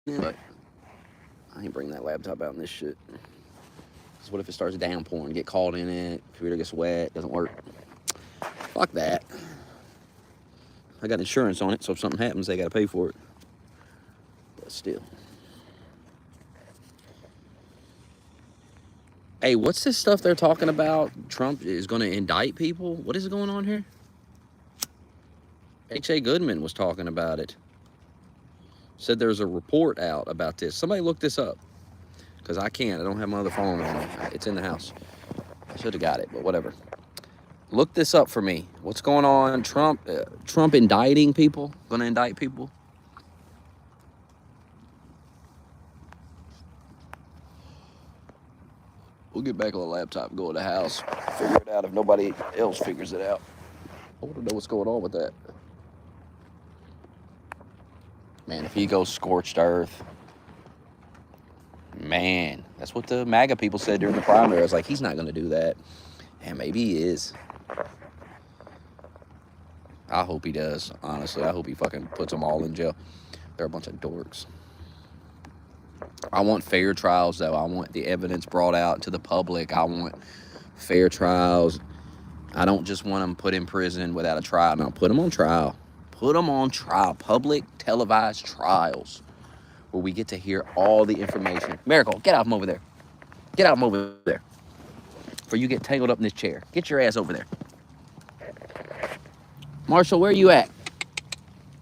but I ain't bringing that laptop out in this shit. Because what if it starts downpouring, get caught in it, computer gets wet, doesn't work? Fuck that. I got insurance on it, so if something happens, they gotta pay for it. But still. Hey, what's this stuff they're talking about? Trump is gonna indict people? What is going on here? H.A. Goodman was talking about it. Said there's a report out about this. Somebody look this up. Because I can't. I don't have my other phone on me. It's in the house. I should have got it, but whatever. Look this up for me. What's going on? Trump indicting people? Gonna indict people? We'll get back on the laptop and go to the house. Figure it out if nobody else figures it out. I want to know what's going on with that. Man, if he goes scorched earth, man, that's what the MAGA people said during the primary. I was like, he's not going to do that. And maybe he is. I hope he does, honestly. I hope he fucking puts them all in jail. They're a bunch of dorks. I want fair trials, though. I want the evidence brought out to the public. I want fair trials. I don't just want them put in prison without a trial. No, put them on trial. Put them on trial. Public televised trials where we get to hear all the information. Miracle, get out from over there. Get out from over there. Before you get tangled up in this chair. Get your ass over there. Marshall, where are you at?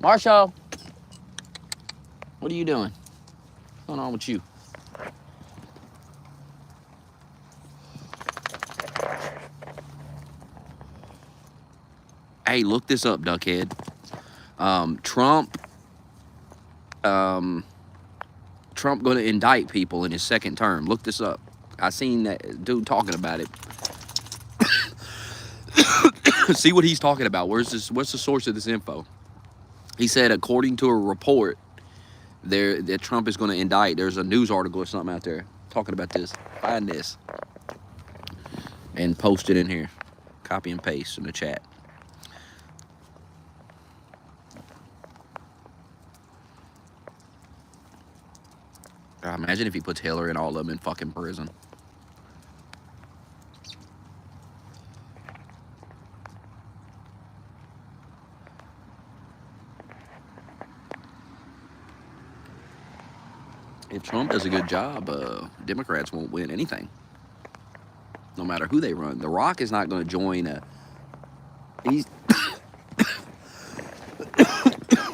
Marshall, what are you doing? What's going on with you? Hey, look this up, Duckhead. Trump going to indict people in his second term. Look this up. I seen that dude talking about it. See what he's talking about. What's the source of this info? He said, according to a report, that Trump is going to indict. There's a news article or something out there talking about this. Find this and post it in here. Copy and paste in the chat. Imagine if he puts Hillary and all of them in fucking prison. If Trump does a good job, Democrats won't win anything. No matter who they run. The Rock is not going to join he's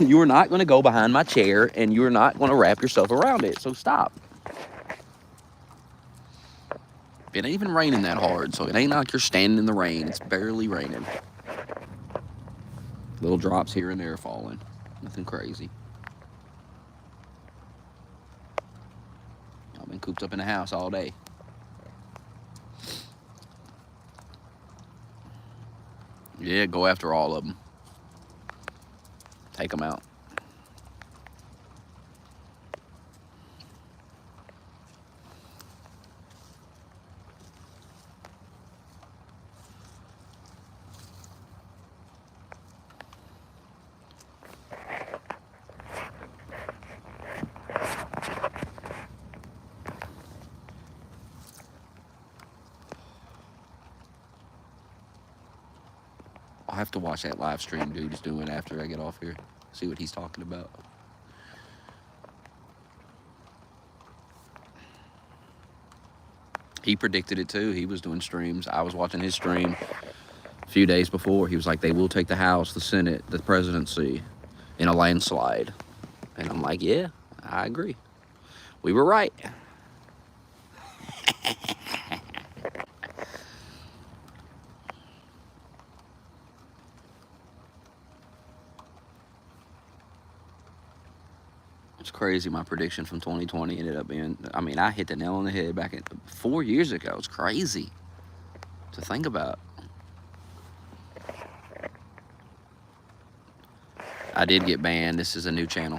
you're not going to go behind my chair and you're not going to wrap yourself around it. So stop. It ain't even raining that hard, so it ain't like you're standing in the rain. It's barely raining. Little drops here and there falling. Nothing crazy. I've been cooped up in the house all day. Yeah, go after all of them. Take them out. I'll have to watch that live stream dude's doing after I get off here. See what he's talking about. He predicted it too. He was doing streams. I was watching his stream a few days before. He was like, they will take the House, the Senate, the presidency in a landslide. And I'm like, yeah, I agree. We were right. It's crazy. My prediction from 2020 ended up being, I mean, I hit the nail on the head back 4 years ago. It's crazy to think about. I did get banned. This is a new channel.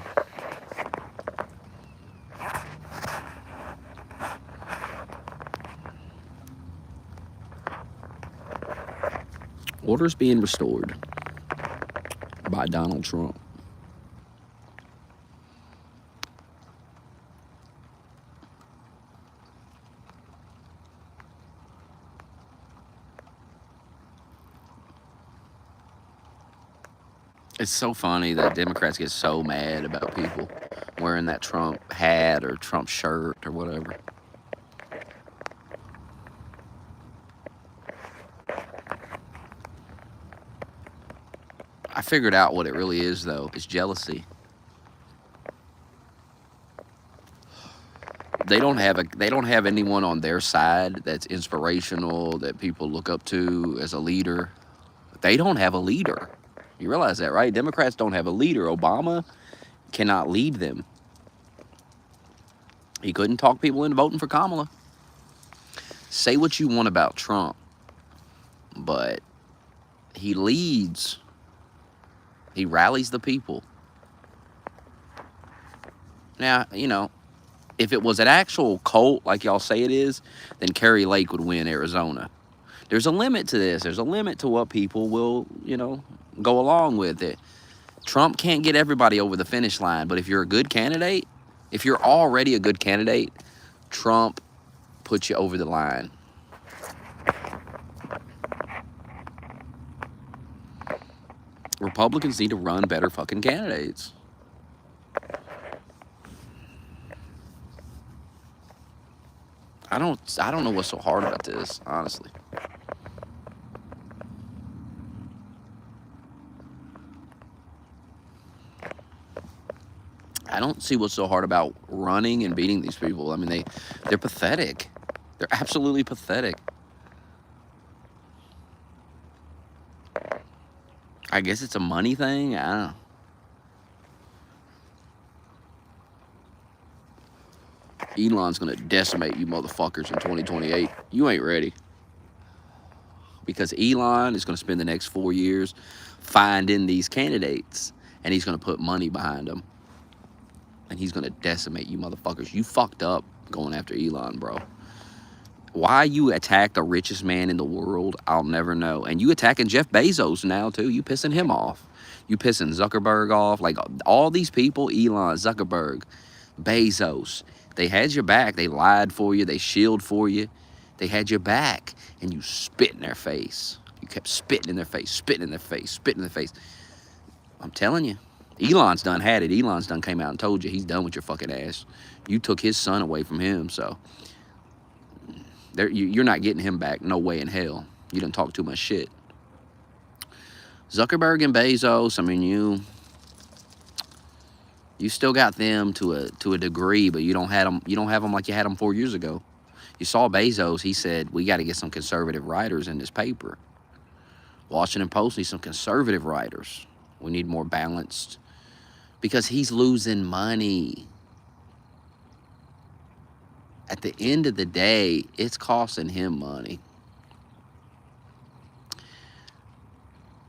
Orders being restored by Donald Trump. It's so funny that Democrats get so mad about people wearing that Trump hat or Trump shirt or whatever. I figured out what it really is, though. It's jealousy. They don't have anyone on their side that's inspirational, that people look up to as a leader. They don't have a leader. You realize that, right? Democrats don't have a leader. Obama cannot lead them. He couldn't talk people into voting for Kamala. Say what you want about Trump, but he leads. He rallies the people. Now, if it was an actual cult like y'all say it is, then Kerry Lake would win Arizona. There's a limit to this. There's a limit to what people will, go along with it. Trump can't get everybody over the finish line, but if you're a good candidate, if you're already a good candidate, Trump puts you over the line. Republicans need to run better fucking candidates. I don't know what's so hard about this, honestly. I don't see what's so hard about running and beating these people. I mean, they're pathetic. They're absolutely pathetic. I guess it's a money thing. I don't know. Elon's gonna decimate you motherfuckers in 2028. You ain't ready. Because Elon is gonna spend the next 4 years finding these candidates, and he's gonna put money behind them. And he's gonna decimate you motherfuckers. You fucked up going after Elon, bro. Why you attack the richest man in the world, I'll never know. And you attacking Jeff Bezos now, too. You pissing him off. You pissing Zuckerberg off. Like, all these people, Elon, Zuckerberg, Bezos, they had your back. They lied for you. They shielded for you. They had your back. And you spit in their face. You kept spitting in their face, spitting in their face, spitting in their face. I'm telling you. Elon's done had it. Elon's done came out and told you he's done with your fucking ass. You took his son away from him, so you're not getting him back. No way in hell. You done talk too much shit. Zuckerberg and Bezos, I mean, you still got them to a degree, but you don't have them like you had them 4 years ago. You saw Bezos. He said we got to get some conservative writers in this paper. Washington Post needs some conservative writers. We need more balanced, because he's losing money. At the end of the day, it's costing him money.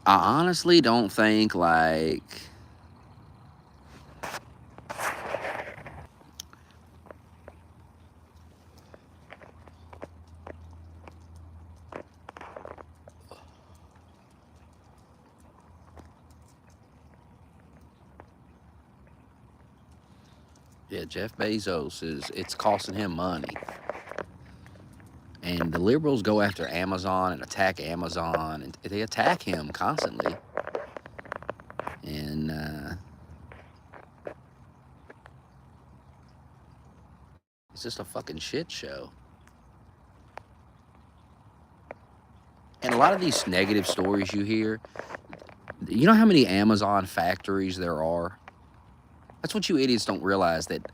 I honestly don't think, like, yeah, Jeff Bezos it's costing him money. And the liberals go after Amazon and attack Amazon, and they attack him constantly. And it's just a fucking shit show. And a lot of these negative stories you hear, you know how many Amazon factories there are? That's what you idiots don't realize, that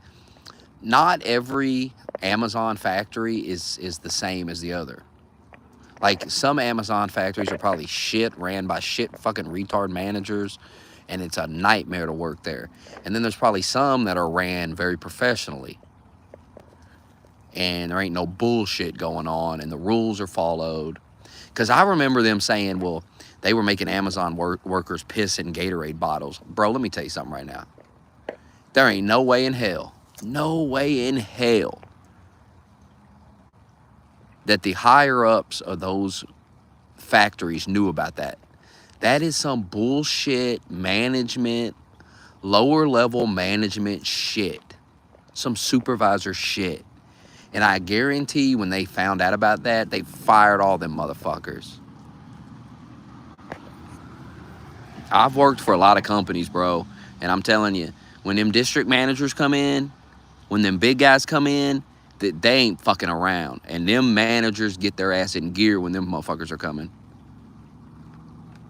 not every Amazon factory is the same as the other. Like, some Amazon factories are probably shit, ran by shit fucking retard managers, and it's a nightmare to work there. And then there's probably some that are ran very professionally, and there ain't no bullshit going on, and the rules are followed. Because I remember them saying, well, they were making Amazon workers piss in Gatorade bottles. Bro, let me tell you something right now. There ain't no way in hell that the higher-ups of those factories knew about that. That is some bullshit management, lower-level management shit. Some supervisor shit. And I guarantee you, when they found out about that, they fired all them motherfuckers. I've worked for a lot of companies, bro, and I'm telling you, when them district managers come in, when them big guys come in, that they ain't fucking around, and them managers get their ass in gear when them motherfuckers are coming.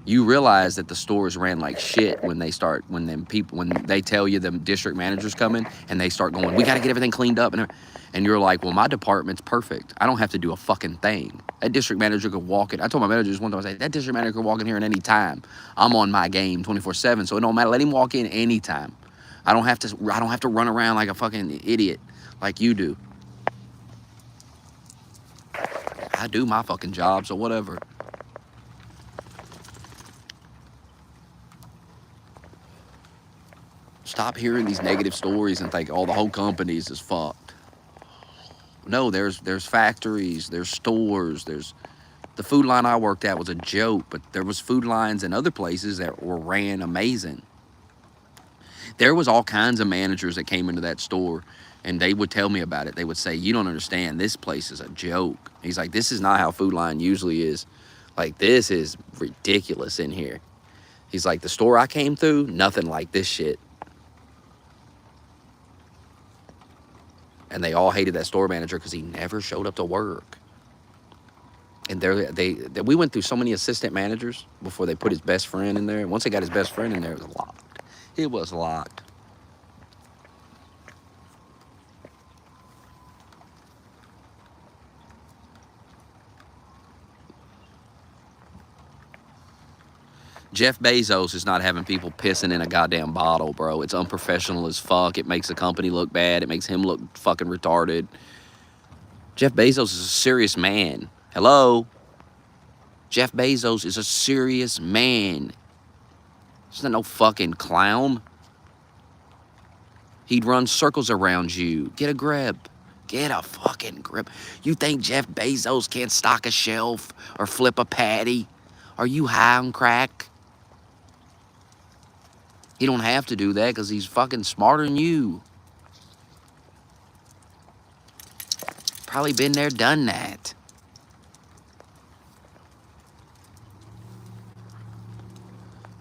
You realize that the stores ran like shit when they start, when they tell you them district managers coming and they start going, we got to get everything cleaned up, and you're like, well, my department's perfect. I don't have to do a fucking thing. That district manager could walk in. I told my manager just one time, I said, that district manager could walk in here at any time. I'm on my game 24/7, so it don't matter. Let him walk in anytime. I don't have to run around like a fucking idiot like you do. I do my fucking job, so whatever. Stop hearing these negative stories and think, oh, the whole company's is fucked. No, there's factories, there's stores, there's the food line I worked at was a joke, but there was food lines in other places that were ran amazing. There was all kinds of managers that came into that store and they would tell me about it. They would say, you don't understand, this place is a joke. He's like, this is not how food line usually is. Like, this is ridiculous in here. He's like, the store I came through, nothing like this shit. And they all hated that store manager because he never showed up to work. And we went through so many assistant managers before they put his best friend in there. And once they got his best friend in there, it was locked. It was locked. Jeff Bezos is not having people pissing in a goddamn bottle, bro. It's unprofessional as fuck. It makes the company look bad. It makes him look fucking retarded. Jeff Bezos is a serious man. Hello? Jeff Bezos is a serious man. He's not no fucking clown. He'd run circles around you. Get a grip. Get a fucking grip. You think Jeff Bezos can't stock a shelf or flip a patty? Are you high on crack? He don't have to do that because he's fucking smarter than you. Probably been there, done that.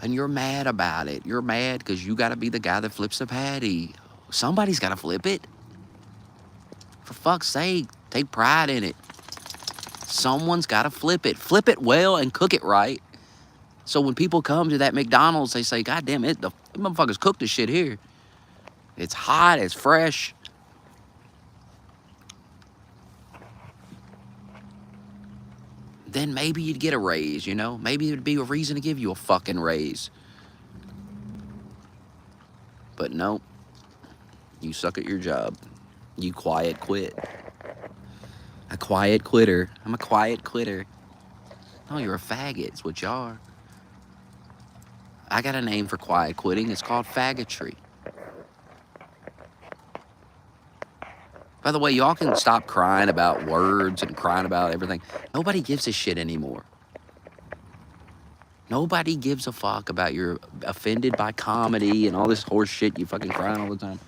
And you're mad about it. You're mad because you got to be the guy that flips the patty. Somebody's got to flip it. For fuck's sake, take pride in it. Someone's got to flip it. Flip it well and cook it right. So when people come to that McDonald's, they say, God damn it, the motherfuckers cooked this shit here. It's hot, it's fresh. Then maybe you'd get a raise, you know? Maybe it'd be a reason to give you a fucking raise. But no, you suck at your job. You quiet quit. A quiet quitter. I'm a quiet quitter. No, you're a faggot. It's what you are. I got a name for quiet quitting. It's called faggotry. By the way, y'all can stop crying about words and crying about everything. Nobody gives a shit anymore. Nobody gives a fuck about you're offended by comedy and all this horse shit you fucking crying all the time.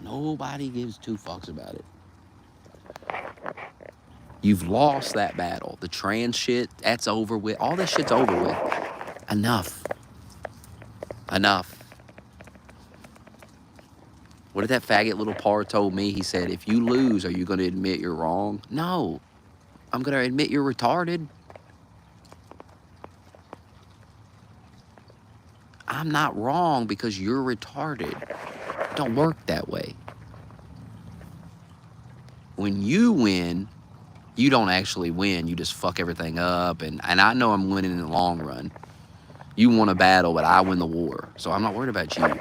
Nobody gives two fucks about it. You've lost that battle. The trans shit, that's over with. All this shit's over with. Enough. Enough. What did that faggot little par told me? He said, if you lose, are you going to admit you're wrong? No. I'm going to admit you're retarded. I'm not wrong because you're retarded. It don't work that way. When you win, you don't actually win. You just fuck everything up. And I know I'm winning in the long run. You won a battle, but I win the war. So I'm not worried about you.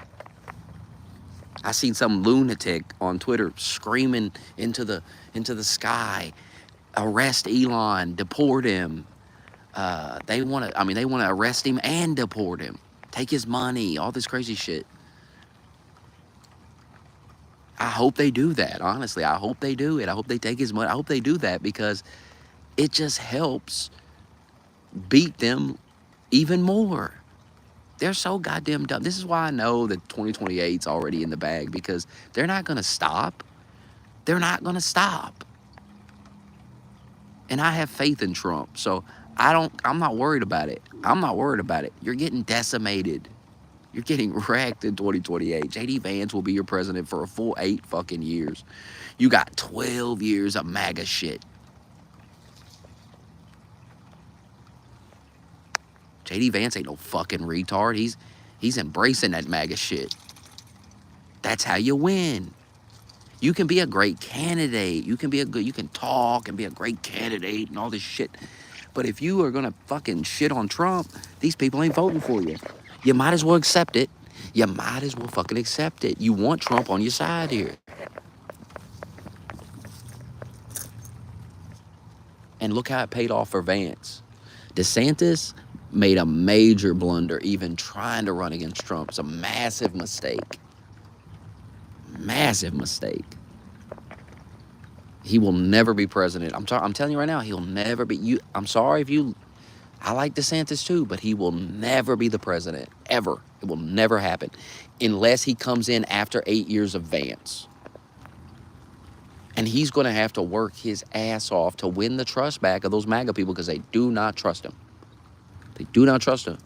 I seen some lunatic on Twitter screaming into the sky, arrest Elon, deport him. They want to arrest him and deport him. Take his money, all this crazy shit. I hope they do that, honestly. I hope they do it. I hope they take his money. I hope they do that because it just helps beat them even more. They're so goddamn dumb. This is why I know that 2028's already in the bag because they're not going to stop. They're not going to stop. And I have faith in Trump. So I'm not worried about it. I'm not worried about it. You're getting decimated. You're getting wrecked in 2028. JD Vance will be your president for a full 8 fucking years. You got 12 years of MAGA shit. JD Vance ain't no fucking retard. He's embracing that MAGA shit. That's how you win. You can be a great candidate. You can talk and be a great candidate and all this shit. But if you are gonna fucking shit on Trump, these people ain't voting for you. You might as well accept it. You might as well fucking accept it. You want Trump on your side here. And look how it paid off for Vance. DeSantis made a major blunder even trying to run against Trump. It's a massive mistake. Massive mistake. He will never be president. I'm telling you right now, he'll never be. I'm sorry if you. I like DeSantis too, but he will never be the president ever. It will never happen, unless he comes in after 8 years of Vance. And he's going to have to work his ass off to win the trust back of those MAGA people because they do not trust him. They do not trust him.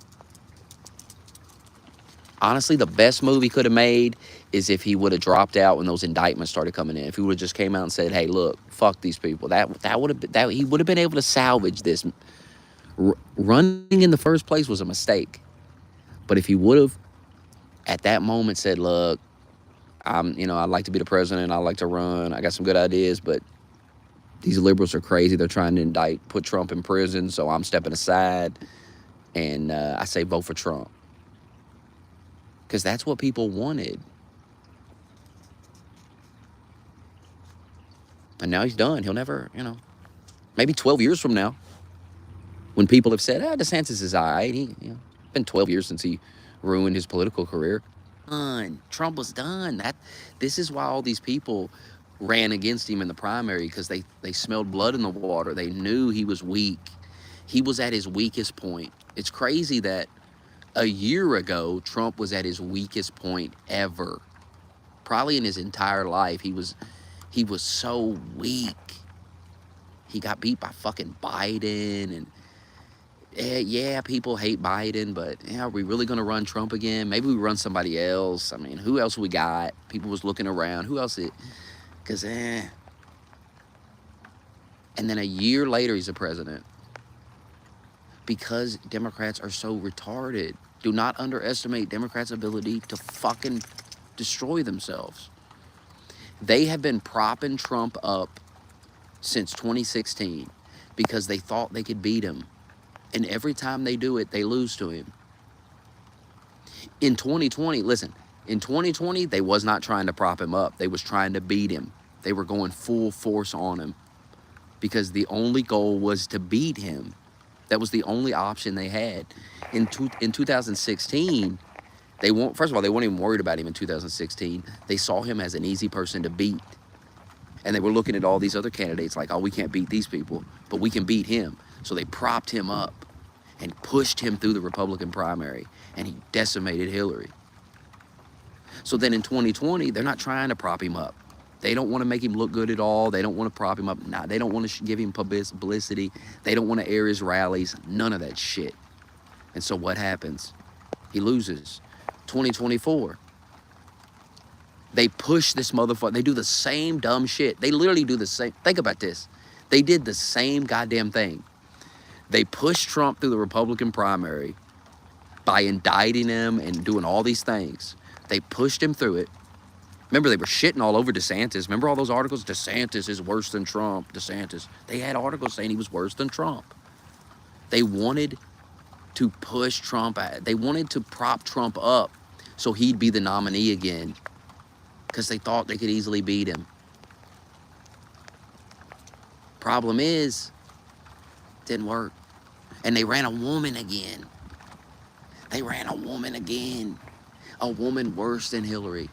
Honestly, the best move he could have made is if he would have dropped out when those indictments started coming in. If he would have just came out and said, "Hey, look, fuck these people," that would have that he would have been able to salvage this. Running in the first place was a mistake, but if he would have, at that moment, said, "Look, I'd like to be the president. I like to run. I got some good ideas, but these liberals are crazy. They're trying to put Trump in prison, so I'm stepping aside, and I say vote for Trump." Because that's what people wanted. And now he's done. He'll never, maybe 12 years from now, when people have said, DeSantis is all right. Been 12 years since he ruined his political career. Trump was done. This is why all these people ran against him in the primary, because they smelled blood in the water. They knew he was weak. He was at his weakest point. It's crazy that a year ago, Trump was at his weakest point ever. Probably in his entire life, he was so weak. He got beat by fucking Biden, and yeah, people hate Biden, but are we really gonna run Trump again? Maybe we run somebody else. I mean, who else we got? People was looking around. Who else? Because And then a year later, he's a president. Because Democrats are so retarded. Do not underestimate Democrats' ability to fucking destroy themselves. They have been propping Trump up since 2016 because they thought they could beat him. And every time they do it, they lose to him. In 2020, in 2020, they was not trying to prop him up. They was trying to beat him. They were going full force on him because the only goal was to beat him. That was the only option they had. In 2016, first of all, they weren't even worried about him in 2016. They saw him as an easy person to beat. And they were looking at all these other candidates like, we can't beat these people, but we can beat him. So they propped him up and pushed him through the Republican primary, and he decimated Hillary. So then in 2020, they're not trying to prop him up. They don't want to make him look good at all. They don't want to prop him up. They don't want to give him publicity. They don't want to air his rallies. None of that shit. And so what happens? He loses. 2024. They push this motherfucker. They do the same dumb shit. They literally do the same. Think about this. They did the same goddamn thing. They pushed Trump through the Republican primary by indicting him and doing all these things. They pushed him through it. Remember, they were shitting all over DeSantis. Remember all those articles? DeSantis is worse than Trump. DeSantis. They had articles saying he was worse than Trump. They wanted to push Trump. They wanted to prop Trump up so he'd be the nominee again because they thought they could easily beat him. Problem is, it didn't work. And they ran a woman again. They ran a woman again. A woman worse than Hillary.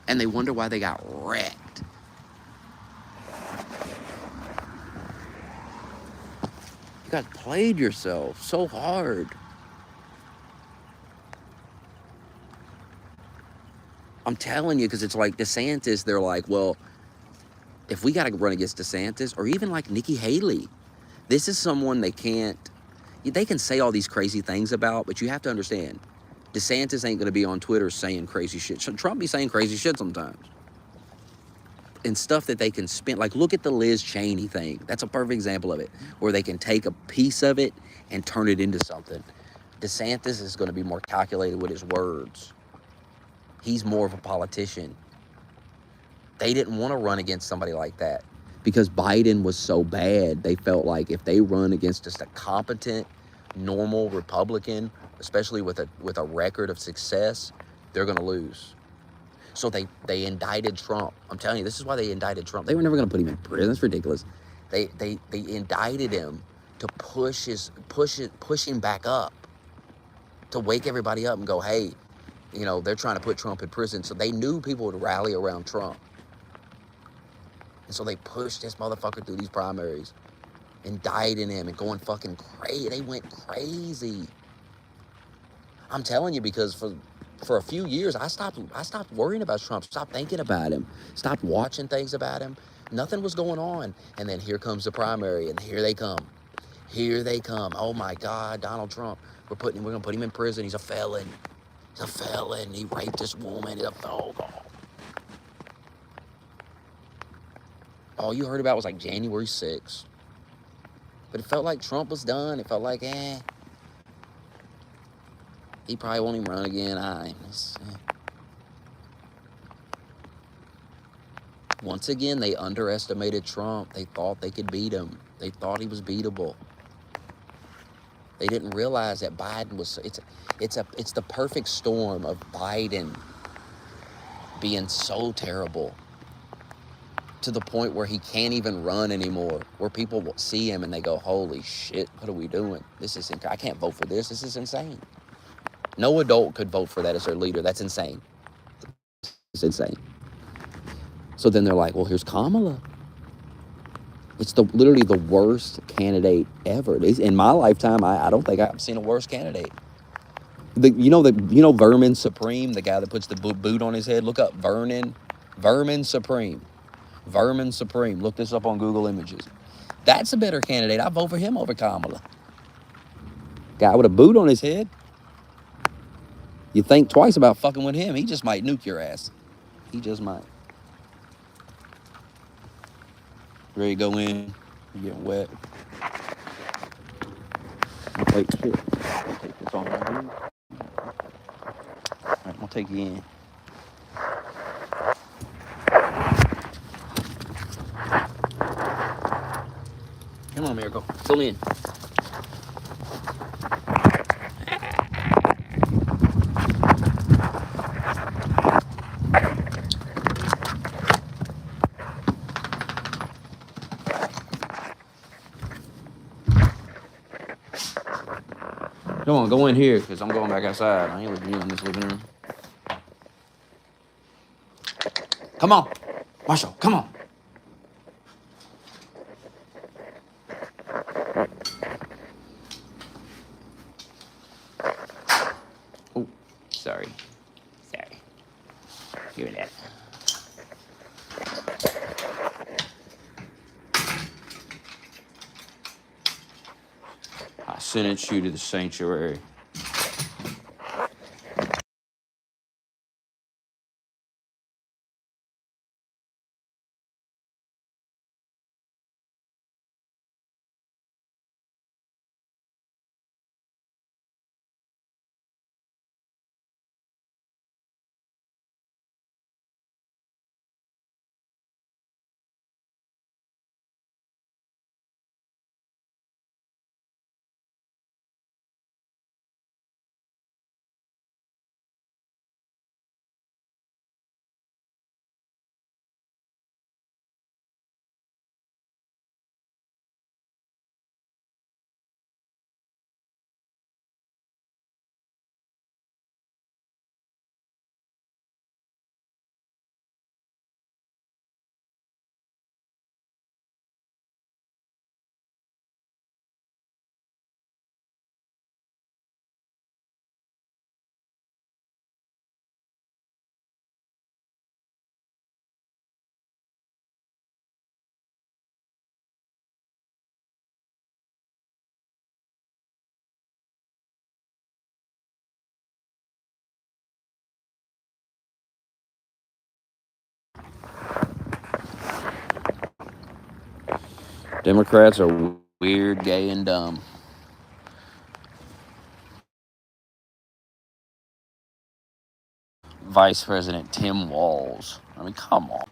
And they wonder why they got wrecked. You guys played yourself so hard. I'm telling you, because it's like DeSantis, they're like, well, if we got to run against DeSantis, or even like Nikki Haley, this is someone they can say all these crazy things about, but you have to understand, DeSantis ain't going to be on Twitter saying crazy shit. Trump be saying crazy shit sometimes. And stuff that they can spin. Like, look at the Liz Cheney thing. That's a perfect example of it, where they can take a piece of it and turn it into something. DeSantis is going to be more calculated with his words. He's more of a politician. They didn't want to run against somebody like that because Biden was so bad. They felt like if they run against just a competent, normal Republican, especially with a record of success, they're going to lose. So they indicted Trump. I'm telling you, this is why they indicted Trump. They were never going to put him in prison. That's ridiculous. They indicted him to push him back up, to wake everybody up and go, hey, you know, they're trying to put Trump in prison. So they knew people would rally around Trump. And so they pushed this motherfucker through these primaries, indicting him and going fucking crazy. They went crazy. I'm telling you, because for a few years, I stopped worrying about Trump, stopped thinking about him, stopped watching things about him. Nothing was going on. And then here comes the primary, and here they come. Here they come. Oh my God, Donald Trump. We're gonna put him in prison. He's a felon. He's a felon. He raped this woman. He's a felon. All you heard about was like January 6th. But it felt like Trump was done. It felt like, he probably won't even run again. Once again, they underestimated Trump. They thought they could beat him. They thought he was beatable. They didn't realize that Biden was. It's the perfect storm of Biden being so terrible to the point where he can't even run anymore. Where people will see him and they go, "Holy shit, what are we doing? I can't vote for this. This is insane." No adult could vote for that as their leader. That's insane. It's insane. So then they're like, well, here's Kamala. It's literally the worst candidate ever. In my lifetime, I don't think I've seen a worse candidate. Vermin Supreme, the guy that puts the boot on his head. Look up Vermin Supreme. Vermin Supreme. Look this up on Google Images. That's a better candidate. I vote for him over Kamala. Guy with a boot on his head. You think twice about fucking with him. He just might nuke your ass. He just might. Ready to go in. You're getting wet. Wait, shit. I'll take this on right here. All right, I'll take you in. Come on, Miracle. Fill in. Come on, go in here, because I'm going back outside. I ain't leaving you in this living room. Come on. Marshall, come on. Oh, sorry. Sorry. Give me that. I sentenced you to the sanctuary. Democrats are weird, gay, and dumb. Vice President Tim Walz. I mean, come on.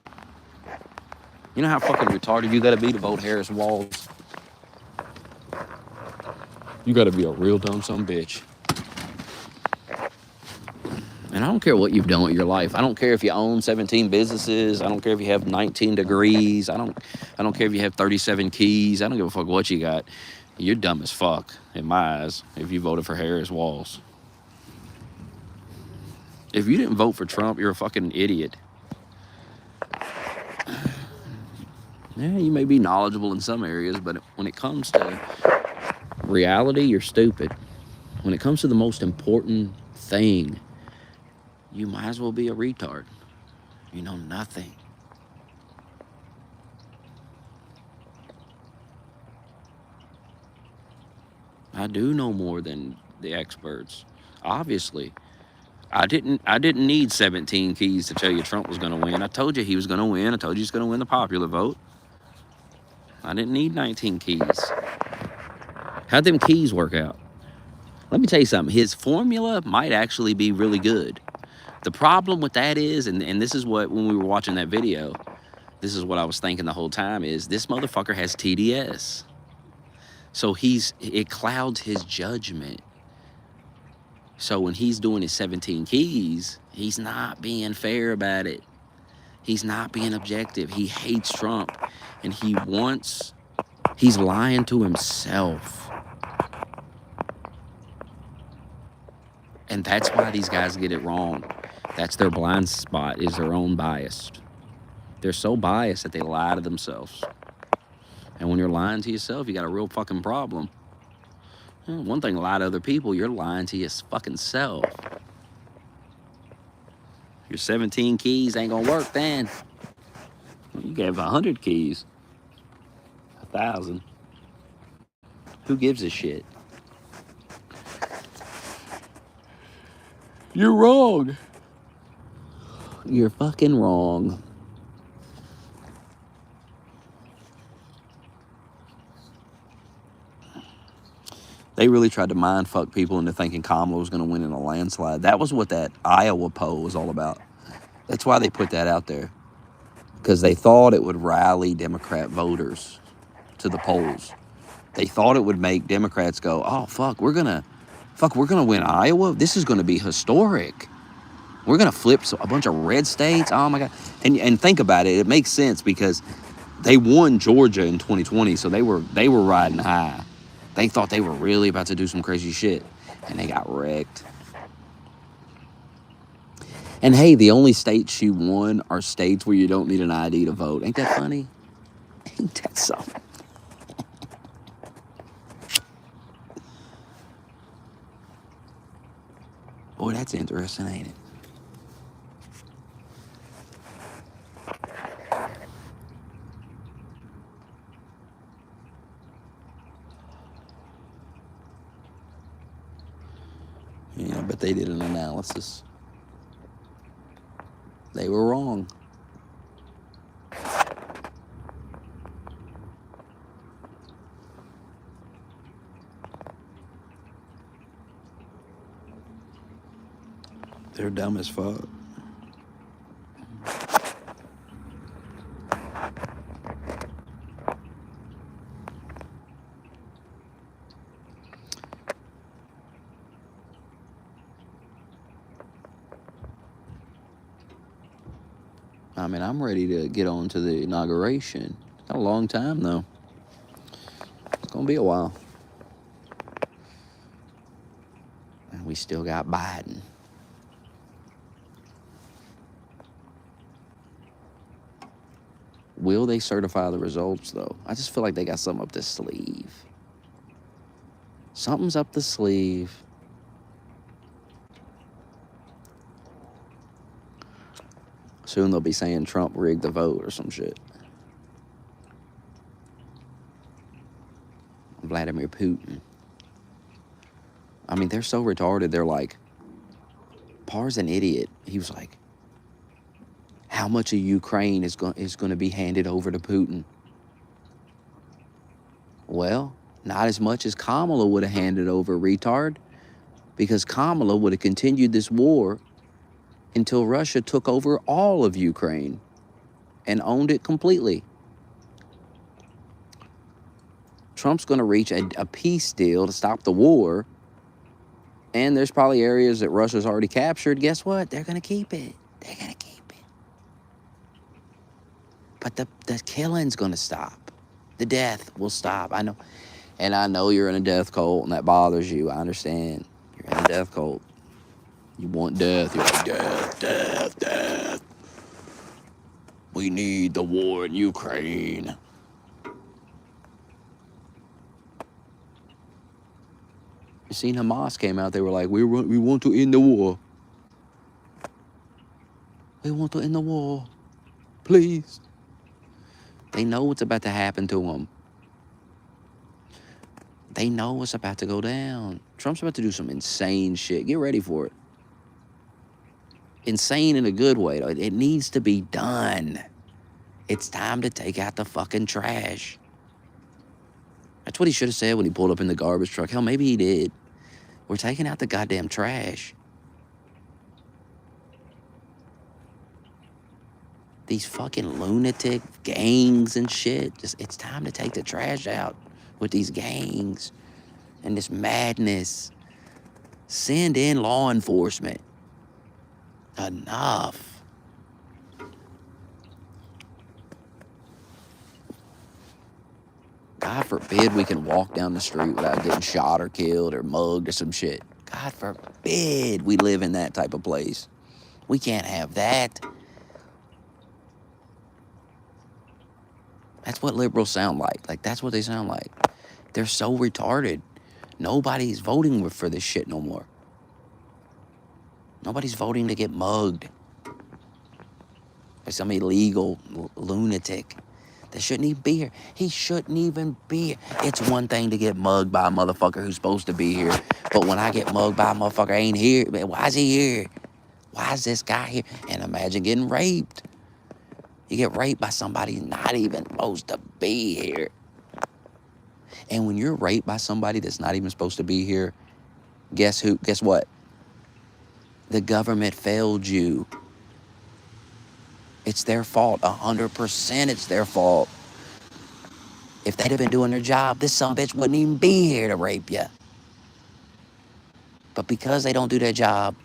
You know how fucking retarded you gotta be to vote Harris Walz? You gotta be a real dumb son bitch. And I don't care what you've done with your life. I don't care if you own 17 businesses. I don't care if you have 19 degrees. I don't care if you have 37 keys. I don't give a fuck what you got. You're dumb as fuck, in my eyes, if you voted for Harris Walz. If you didn't vote for Trump, you're a fucking idiot. Yeah, you may be knowledgeable in some areas, but when it comes to reality, you're stupid. When it comes to the most important thing, you might as well be a retard. You know nothing. I do know more than the experts. Obviously. I didn't need 17 keys to tell you Trump was gonna win. I told you he was gonna win. I told you he's gonna win the popular vote. I didn't need 19 keys. How'd them keys work out? Let me tell you something. His formula might actually be really good. The problem with that is, and this is what, when we were watching that video, this is what I was thinking the whole time, is this motherfucker has TDS. So it clouds his judgment. So when he's doing his 17 keys, he's not being fair about it. He's not being objective. He hates Trump. And he's lying to himself. And that's why these guys get it wrong. That's their blind spot, is their own bias. They're so biased that they lie to themselves. And when you're lying to yourself, you got a real fucking problem. One thing, lie to other people, you're lying to your fucking self. Your 17 keys ain't gonna work then. You gave 100 keys. 1,000. Who gives a shit? You're wrong. You're fucking wrong. They really tried to mind fuck people into thinking Kamala was going to win in a landslide. That was what that Iowa poll was all about. That's why they put that out there. Because they thought it would rally Democrat voters to the polls. They thought it would make Democrats go, oh, we're going to win Iowa. This is going to be historic. We're going to flip a bunch of red states. Oh, my God. And think about it. It makes sense because they won Georgia in 2020, so they were riding high. They thought they were really about to do some crazy shit, and they got wrecked. And hey, the only states she won are states where you don't need an ID to vote. Ain't that funny? Ain't that something? Boy, that's interesting, ain't it? Yeah, but they did an analysis. They were wrong. They're dumb as fuck. I mean, I'm ready to get on to the inauguration. Got a long time, though. It's going to be a while. And we still got Biden. Will they certify the results, though? I just feel like they got something up their sleeve. Something's up the sleeve. Soon they'll be saying Trump rigged the vote or some shit. Vladimir Putin. I mean, they're so retarded. They're like, Parr's an idiot. He was like, how much of Ukraine is going to be handed over to Putin? Well, not as much as Kamala would have handed over, retard, because Kamala would have continued this war until Russia took over all of Ukraine and owned it completely. Trump's going to reach a peace deal to stop the war, and there's probably areas that Russia's already captured. Guess what? They're going to keep it. They're going to keep it. But the killing's going to stop. The death will stop. I know. And I know you're in a death cult, and that bothers you. I understand. You're in a death cult. You want death. You're like, death, death, death. We need the war in Ukraine. You seen Hamas came out. They were like, we want to end the war. We want to end the war. Please. They know what's about to happen to them. They know what's about to go down. Trump's about to do some insane shit. Get ready for it. Insane in a good way. It needs to be done. It's time to take out the fucking trash. That's what he should have said when he pulled up in the garbage truck. Hell, maybe he did. We're taking out the goddamn trash. These fucking lunatic gangs and shit. It's time to take the trash out with these gangs and this madness. Send in law enforcement. Enough. God forbid we can walk down the street without getting shot or killed or mugged or some shit. God forbid we live in that type of place. We can't have that. That's what liberals sound like. Like, that's what they sound like. They're so retarded. Nobody's voting for this shit no more. Nobody's voting to get mugged by some illegal lunatic that shouldn't even be here. He shouldn't even be here. It's one thing to get mugged by a motherfucker who's supposed to be here. But when I get mugged by a motherfucker who ain't here, man, why is he here? Why is this guy here? And imagine getting raped. You get raped by somebody not even supposed to be here. And when you're raped by somebody that's not even supposed to be here, guess who? Guess what? The government failed you. It's their fault. 100% it's their fault. If they'd have been doing their job, this son of a bitch wouldn't even be here to rape you. But because they don't do their job,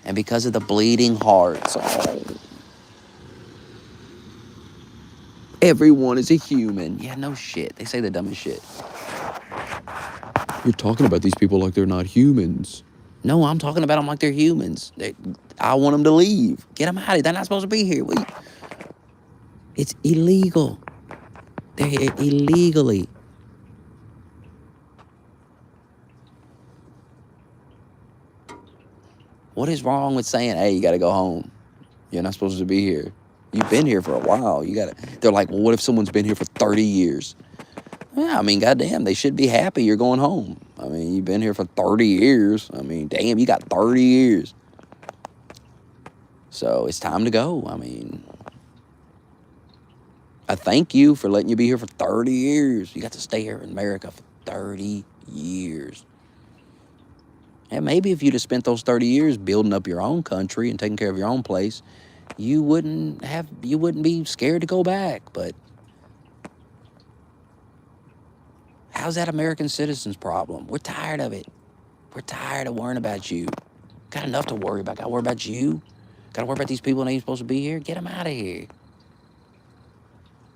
and because of the bleeding hearts, everyone is a human. Yeah, no shit. They say the dumbest shit. You're talking about these people like they're not humans. No, I'm talking about them like they're humans. I want them to leave. Get them out of here. They're not supposed to be here. It's illegal. They're here illegally. What is wrong with saying, hey, you got to go home? You're not supposed to be here. You've been here for a while. They're like, well, what if someone's been here for 30 years? Yeah, I mean, goddamn, they should be happy you're going home. I mean, you've been here for 30 years. I mean, damn, you got 30 years. So it's time to go. I mean, I thank you for letting you be here for 30 years. You got to stay here in America for 30 years. And maybe if you'd have spent those 30 years building up your own country and taking care of your own place, you wouldn't be scared to go back. But how's that American citizens' problem? We're tired of it. We're tired of worrying about you. Got enough to worry about. Got to worry about you. Got to worry about these people that ain't supposed to be here. Get them out of here.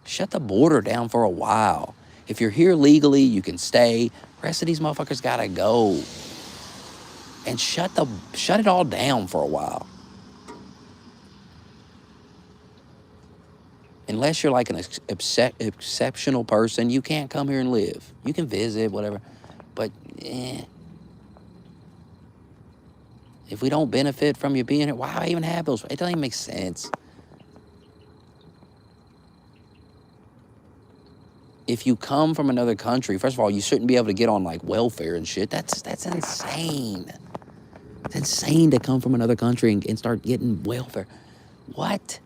Shut the border down for a while. If you're here legally, you can stay. The rest of these motherfuckers got to go. And shut it all down for a while. Unless you're like an exceptional person, you can't come here and live. You can visit, whatever. But, if we don't benefit from you being here, why even have those? It doesn't even make sense. If you come from another country, first of all, you shouldn't be able to get on like welfare and shit. That's insane. It's insane to come from another country and start getting welfare. What?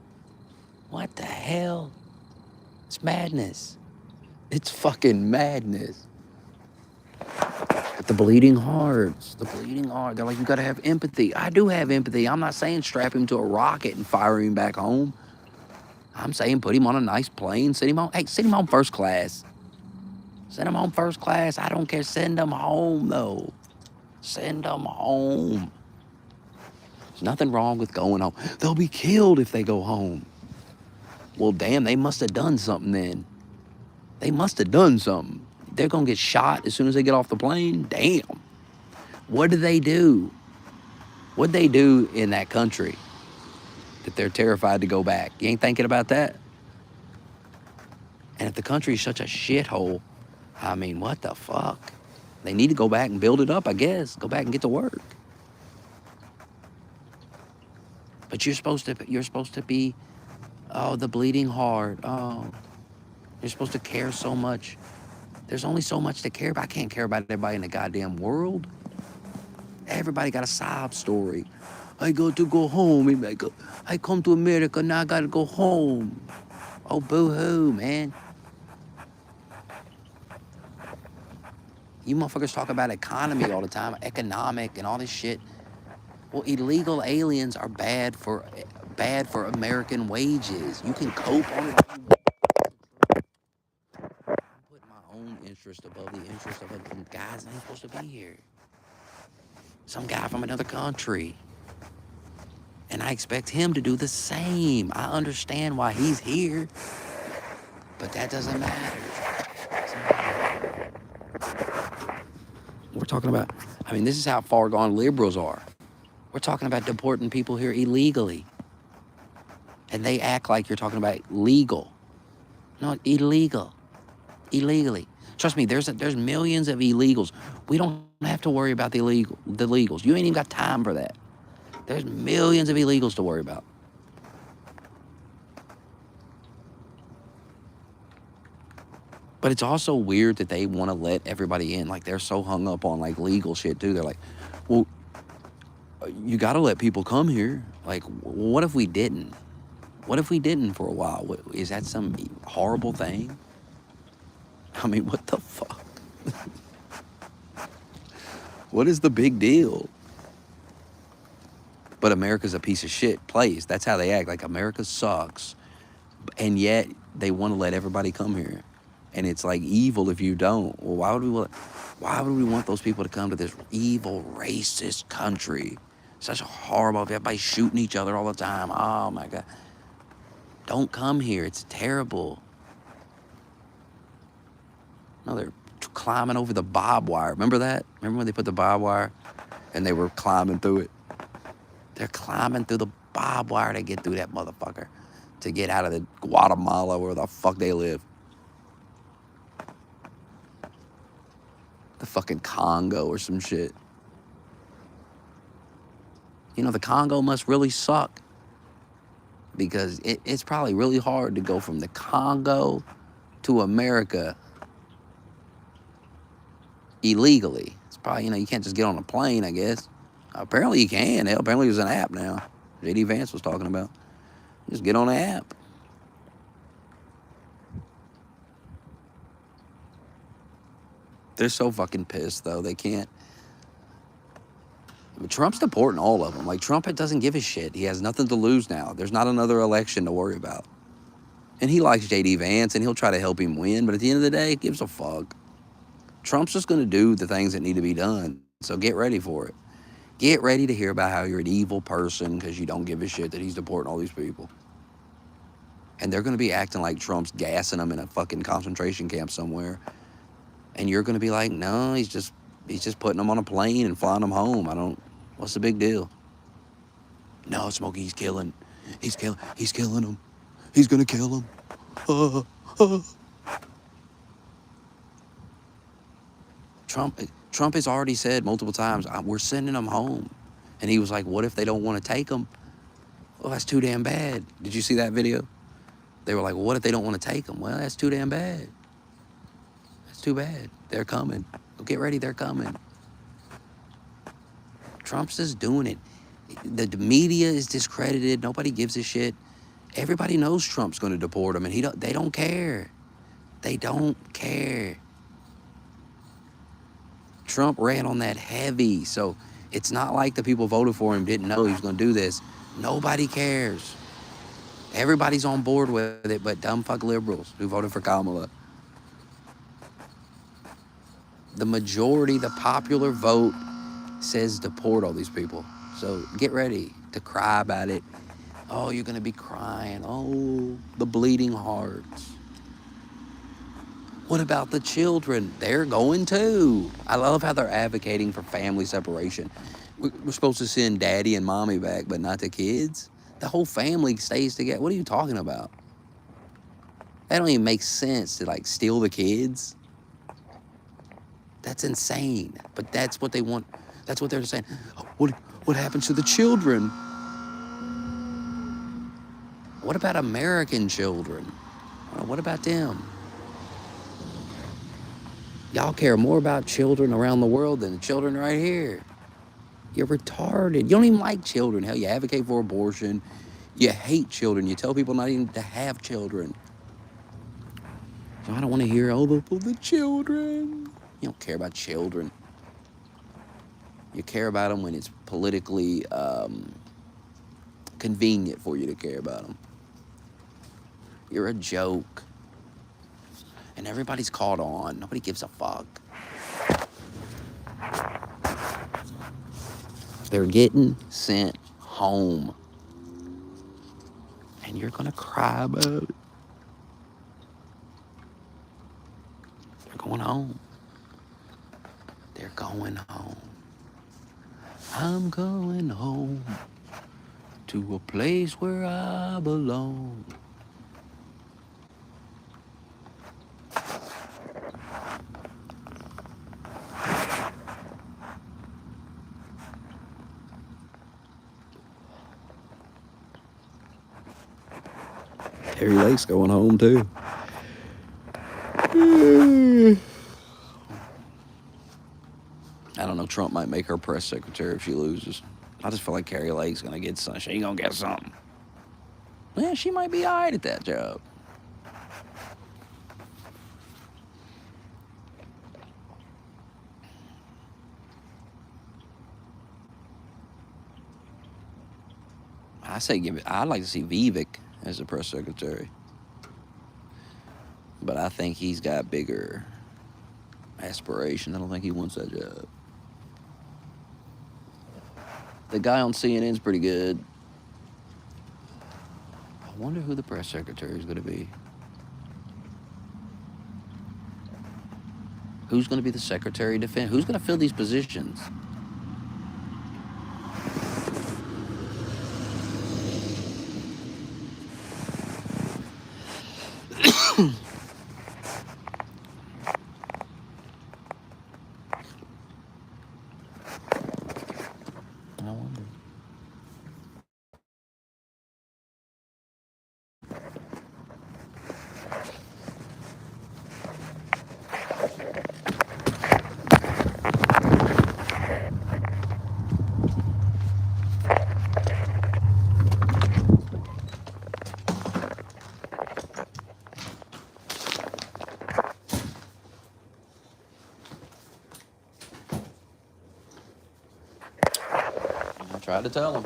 What the hell? It's madness. It's fucking madness. The bleeding hearts. The bleeding heart. They're like, you gotta have empathy. I do have empathy. I'm not saying strap him to a rocket and fire him back home. I'm saying put him on a nice plane, send him on. Hey, send him on first class. Send him on first class. I don't care. Send him home though. Send them home. There's nothing wrong with going home. They'll be killed if they go home. Well, damn, they must have done something then. They must have done something. They're going to get shot as soon as they get off the plane. Damn. What do they do? What'd they do in that country that they're terrified to go back? You ain't thinking about that? And if the country is such a shithole, I mean, what the fuck? They need to go back and build it up, I guess. Go back and get to work. But you're supposed to be, oh, the bleeding heart. Oh, you're supposed to care so much. There's only so much to care about. I can't care about everybody in the goddamn world. Everybody got a sob story. I got to go home. I come to America, now I got to go home. Oh, boo-hoo, man. You motherfuckers talk about economy all the time, economic and all this shit. Well, illegal aliens are bad for American wages. You can cope on it. I'm putting my own interest above the interest of a guys that ain't supposed to be here. Some guy from another country. And I expect him to do the same. I understand why he's here, but that doesn't matter. We're talking about, I mean, this is how far gone liberals are. We're talking about deporting people here illegally. And they act like you're talking about legal. No, illegal. Illegally. Trust me, there's millions of illegals. We don't have to worry about the illegals. You ain't even got time for that. There's millions of illegals to worry about. But it's also weird that they want to let everybody in. Like, they're so hung up on, like, legal shit, too. They're like, well, you got to let people come here. Like, what if we didn't? What if we didn't for a while? Is that some horrible thing? I mean, what the fuck? What is the big deal? But America's a piece of shit place. That's how they act. Like, America sucks. And yet, they want to let everybody come here. And it's like evil if you don't. Well, why would we want those people to come to this evil, racist country? Such a horrible, everybody shooting each other all the time. Oh my God. Don't come here. It's terrible. No, they're climbing over the barbed wire. Remember that? Remember when they put the barbed wire and they were climbing through it? They're climbing through the barbed wire to get through that motherfucker, to get out of the Guatemala where the fuck they live. The fucking Congo or some shit. You know, the Congo must really suck, because it's probably really hard to go from the Congo to America illegally. It's probably, you can't just get on a plane, I guess. Apparently you can. Hell, apparently there's an app now. J.D. Vance was talking about. Just get on the app. They're so fucking pissed, though. They can't. I mean, Trump's deporting all of them. Like, Trump doesn't give a shit. He has nothing to lose now. There's not another election to worry about. And he likes J.D. Vance, and he'll try to help him win. But at the end of the day, gives a fuck. Trump's just going to do the things that need to be done. So get ready for it. Get ready to hear about how you're an evil person because you don't give a shit that he's deporting all these people. And they're going to be acting like Trump's gassing them in a fucking concentration camp somewhere. And you're going to be like, no, he's just putting them on a plane and flying them home. What's the big deal? No, Smokey, he's killing them. He's going to kill them. Trump has already said multiple times, we're sending them home. And he was like, what if they don't want to take them? Well, that's too damn bad. Did you see that video? They were like, well, what if they don't want to take them? Well, that's too damn bad. That's too bad. They're coming. Get ready, they're coming. Trump's just doing it. The media is discredited. Nobody gives a shit. Everybody knows Trump's going to deport them, and they don't care. They don't care. Trump ran on that heavy, so it's not like the people voted for him didn't know he was going to do this. Nobody cares. Everybody's on board with it, but dumb fuck liberals who voted for Kamala. The majority, the popular vote says deport all these people. So get ready to cry about it. Oh, you're going to be crying. Oh, the bleeding hearts. What about the children? They're going too. I love how they're advocating for family separation. We're supposed to send daddy and mommy back, but not the kids. The whole family stays together. What are you talking about? That don't even make sense to like steal the kids. That's insane. But that's what they want. That's what they're saying. What happens to the children? What about American children? What about them? Y'all care more about children around the world than the children right here. You're retarded. You don't even like children. Hell, you advocate for abortion. You hate children. You tell people not even to have children. So I don't want to hear, oh, the children. You don't care about children. You care about them when it's politically convenient for you to care about them. You're a joke. And everybody's caught on. Nobody gives a fuck. They're getting sent home. And you're going to cry about it. They're going home. They're going home. I'm going home to a place where I belong. Harry Lake's going home too. I don't know. Trump might make her press secretary if she loses. I just feel like Carrie Lake's gonna get something. She ain't gonna get something. Yeah, she might be alright at that job. I say give it. I'd like to see Vivek as the press secretary, but I think he's got bigger aspirations. I don't think he wants that job. The guy on CNN's pretty good. I wonder who the press secretary is going to be. Who's going to be the Secretary of Defense? Who's going to fill these positions? I wonder. I tried to tell him.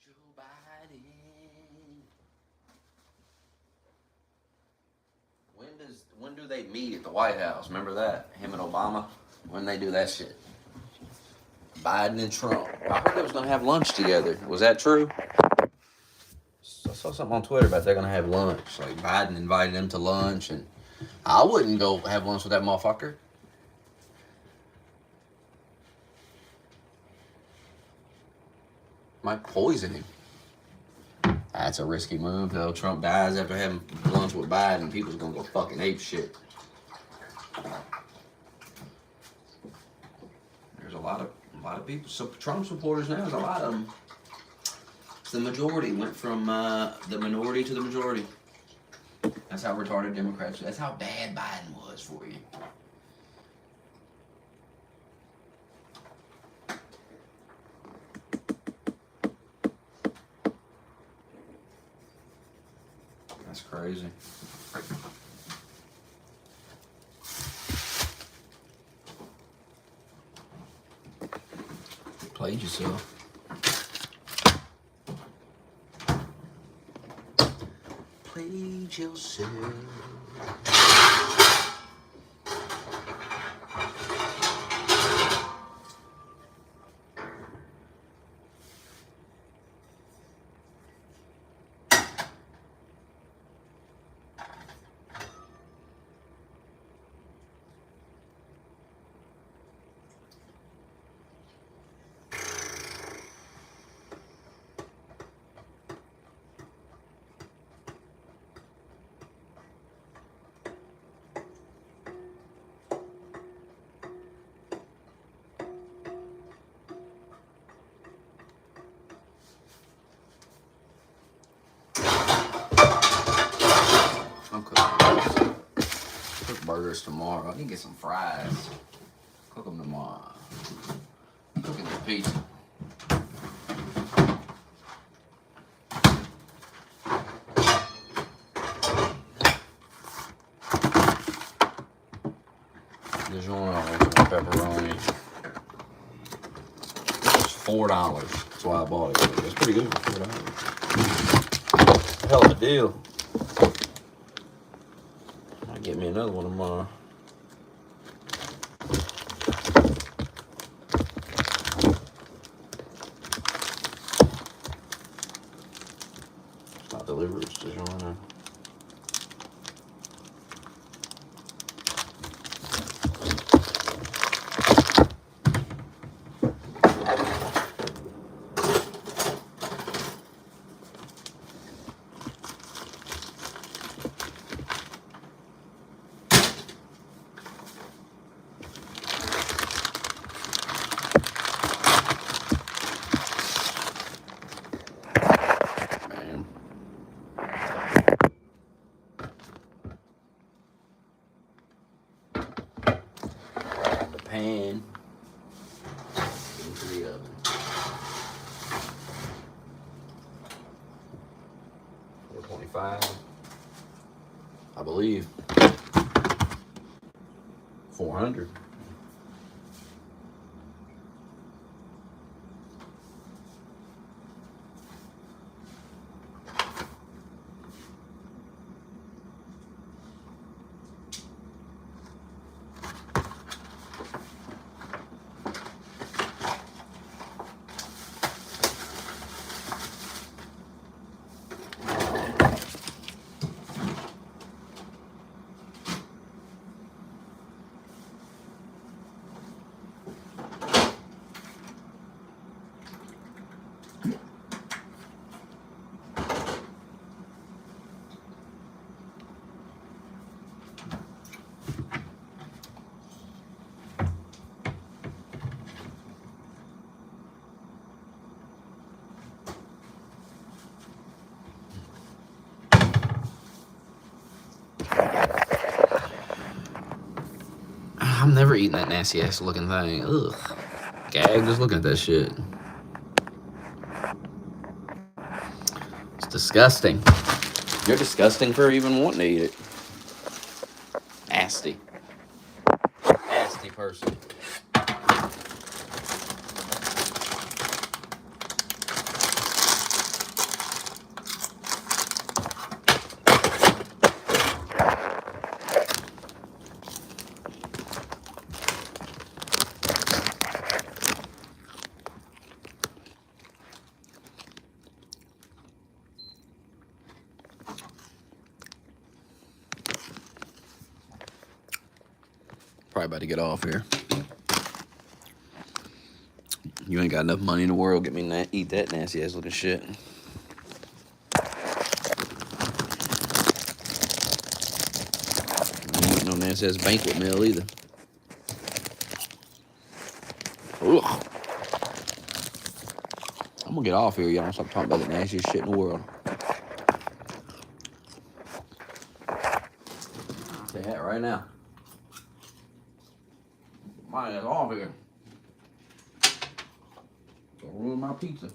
Joe Biden. When do they meet at the White House? Remember that? Him and Obama? When they do that shit? Biden and Trump. I heard they was gonna have lunch together. Was that true? I saw something on Twitter about they're gonna have lunch. Like Biden invited them to lunch, and I wouldn't go have lunch with that motherfucker. Might poison him. That's a risky move, though. Trump dies after having lunch with Biden. People's gonna go fucking ape shit. There's a lot of people. So Trump supporters now. There's a lot of them. It's the majority. Went from the minority to the majority. That's how retarded Democrats. That's how bad Biden was for you. That's crazy. Played yourself. Played yourself. Cook burgers tomorrow. I need to get some fries. Cook them tomorrow. I'm cooking the pizza. DiGiorno pepperoni. It's $4. That's why I bought it. It's pretty good for $4. Hell of a deal. Might get me another one tomorrow. It's not delivered, it's DiGiorno. Pan into the oven. 425, I believe. 400. I'm never eating that nasty ass looking thing. Ugh. Gag just looking at that shit. It's disgusting. You're disgusting for even wanting to eat it. Nasty. Nasty person. about to get off here. You ain't got enough money in the world. Get me eat that nasty ass looking shit. I ain't eat no nasty ass banquet meal either. Ugh. I'm gonna get off here, y'all. Stop talking about the nastiest shit in the world. Say that right now. My ass off here. Don't ruin my pizza.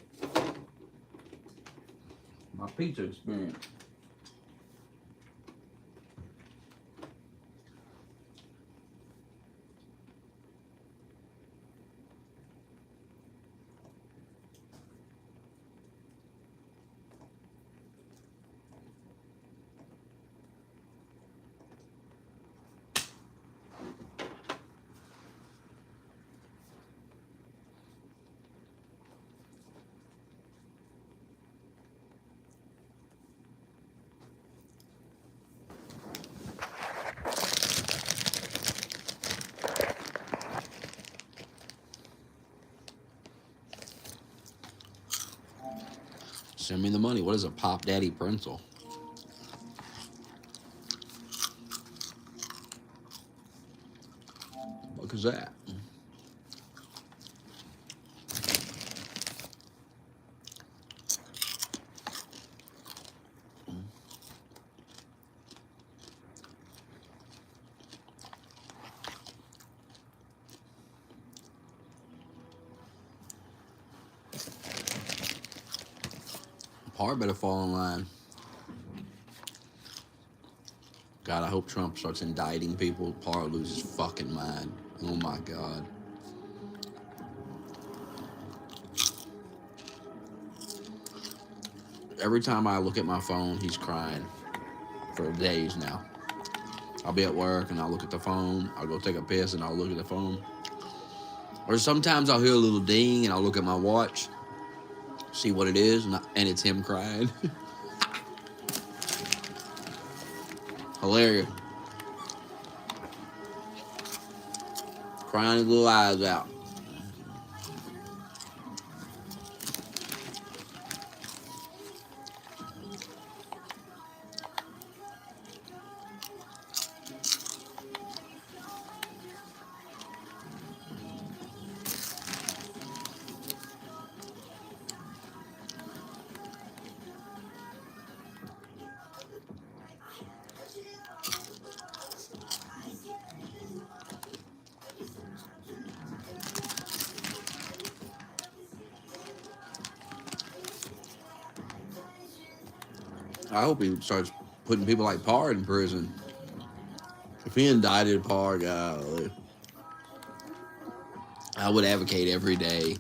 My pizza experience. Send me the money. What is a Pop Daddy Pretzel? What is that? Par better fall in line. God, I hope Trump starts indicting people. Par loses fucking mind. Oh my God. Every time I look at my phone, he's crying for days now. I'll be at work and I'll look at the phone. I'll go take a piss and I'll look at the phone. Or sometimes I'll hear a little ding and I'll look at my watch, see what it is, and it's him crying. Hilarious. Crying his little eyes out. I hope he starts putting people like Parr in prison. If he indicted Parr, golly, I would advocate every day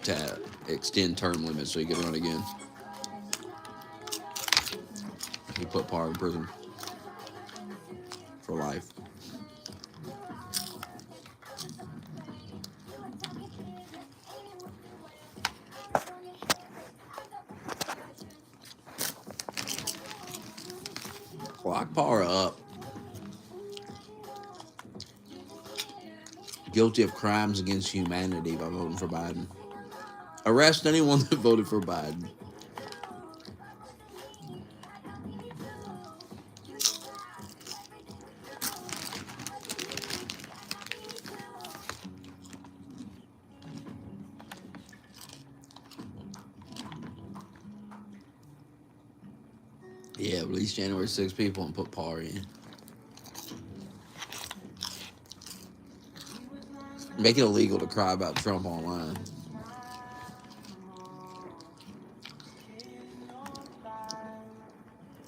to extend term limits so he can run again. He put Parr in prison for life. Lock Parr up. Guilty of crimes against humanity by voting for Biden. Arrest anyone that voted for Biden. Yeah, release January 6 people and put Parr in. Make it illegal to cry about Trump online.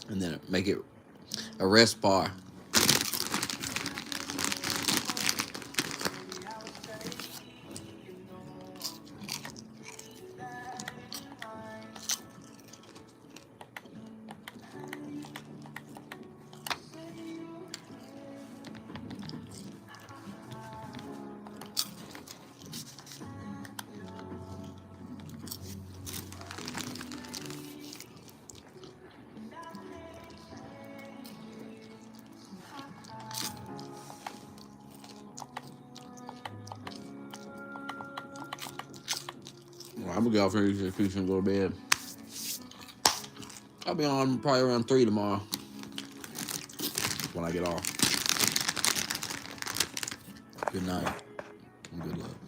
And then make it arrest Parr. I'm gonna get off here and go to bed. I'll be on probably around 3 tomorrow when I get off. Good night and good luck.